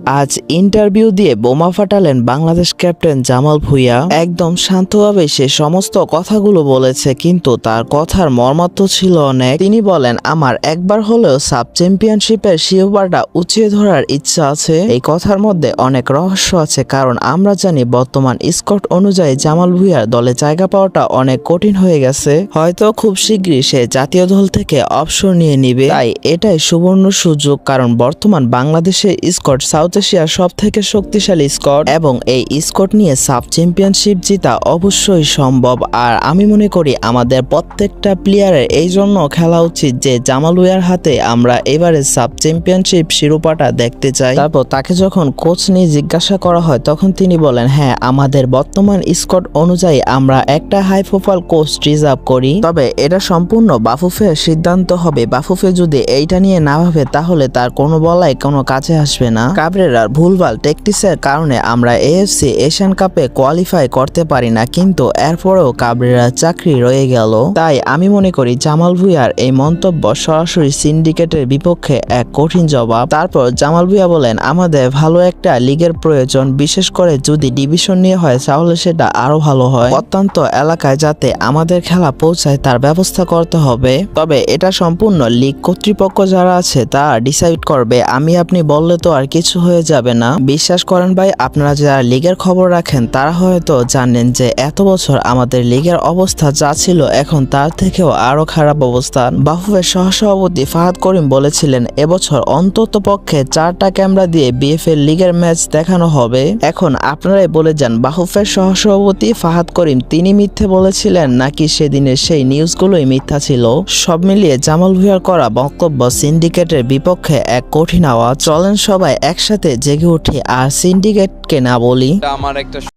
আজ ইন্টারভিউ দিয়ে বোমা ফাটালেন বাংলাদেশ ক্যাপ্টেন জামাল ভুঁইয়া। একদম শান্তভাবে সে সমস্ত কথাগুলো বলেছে, কিন্তু তার কথার মর্মার্থ ছিল অনেক। তিনি বলেন, আমার একবার হলেও সাব চ্যাম্পিয়নশিপের শিরোপাটা উঁচিয়ে ধরার ইচ্ছা আছে। এই কথার মধ্যে অনেক রহস্য আছে, কারণ আমরা জানি বর্তমান স্কোয়াড অনুযায়ী জামাল ভুঁইয়ার দলে জায়গা পাওয়াটা অনেক কঠিন হয়ে গেছে। হয়তো খুব শীঘ্রই সে জাতীয় দল থেকে অবসর নিয়ে নিবে। তাই এটাই সুবর্ণ সুযোগ, কারণ বর্তমান বাংলাদেশের স্কোয়াড সাউথ এশিয়ার সব থেকে শক্তিশালী স্কোয়াড এবং এই স্কোয়াড নিয়ে সাব চ্যাম্পিয়নশিপ জিতা অবশ্যই সম্ভব। আর আমি মনে করি আমাদের প্রত্যেকটা প্লেয়ারের এই জন্য খেলা উচিত যে জামাল ভুঁইয়ার হাতে আমরা এবারে সাব চ্যাম্পিয়নশিপ শিরোপাটা দেখতে চাই। তারপর তাকে যখন কোচ নিয়ে জিজ্ঞাসা করা হয়, তখন তিনি বলেন, হ্যাঁ, আমাদের বর্তমান স্কোয়াড অনুযায়ী আমরা একটা হাই প্রোফাইল কোচ রিজার্ভ করি, তবে এটা সম্পূর্ণ বাফুফের সিদ্ধান্ত হবে। বাফুফে যদি এইটা নিয়ে না ভাবে তাহলে তার কোনো বলাই কোনো কাজে আসবে না। কাবরেরার ভুলভাল ট্যাকটিক্সের কারণে আমরা এএফসি এশিয়ান কাপে কোয়ালিফাই করতে পারি না, কিন্তু এরপরেও কাবরেরার চাকরি রয়ে গেল। তাই আমি মনে করি জামাল ভুঁইয়ার এই মন্তব্য সরাসরি সিন্ডিকেটের বিপক্ষে এক কঠিন জবাব। তারপর জামাল ভুঁইয়া বলেন, আমাদের ভালো একটা লিগের প্রয়োজন, বিশেষ করে যদি ডিভিশন নিয়ে হয় তাহলে সেটা আরো ভালো হয়। অত্যন্ত এলাকায় যাতে আমাদের খেলা পৌঁছায় তার ব্যবস্থা করতে হবে, তবে এটা সম্পূর্ণ লিগ কর্তৃপক্ষ যারা আছে তা ডিসাইড করবে। আপনি বললে তো আর কিছু হয়ে যাবে না। বিশ্বাস করেন ভাই, আপনারা যারা লিগের খবর রাখেন তারা হয়তো জানেন যে এত বছর আমাদের লিগের অবস্থা যা ছিল এখন তার থেকেও আরো খারাপ অবস্থা। বাফুফের সহসভাপতি ফাহাদ করিম বলেছিলেন এবছর অন্তত পক্ষে 4টা ক্যামেরা দিয়ে বিএফএল লিগের ম্যাচ দেখানো হবে। এখন আপনারাই বলে যান, বাফুফের সহসভাপতি ফাহাদ করিম তিনি মিথ্যে বলেছিলেন নাকি সেদিনের সেই নিউজগুলোই মিথ্যা ছিল? সব মিলিয়ে জামাল ভুঁইয়ার করা বক্তব্য সিন্ডিকেটের বিপক্ষে এক কঠিন আওয়াজ। চলেন সবাই একসাথে জেগে উঠি আর সিন্ডিকেটকে না বলি। আমার একটা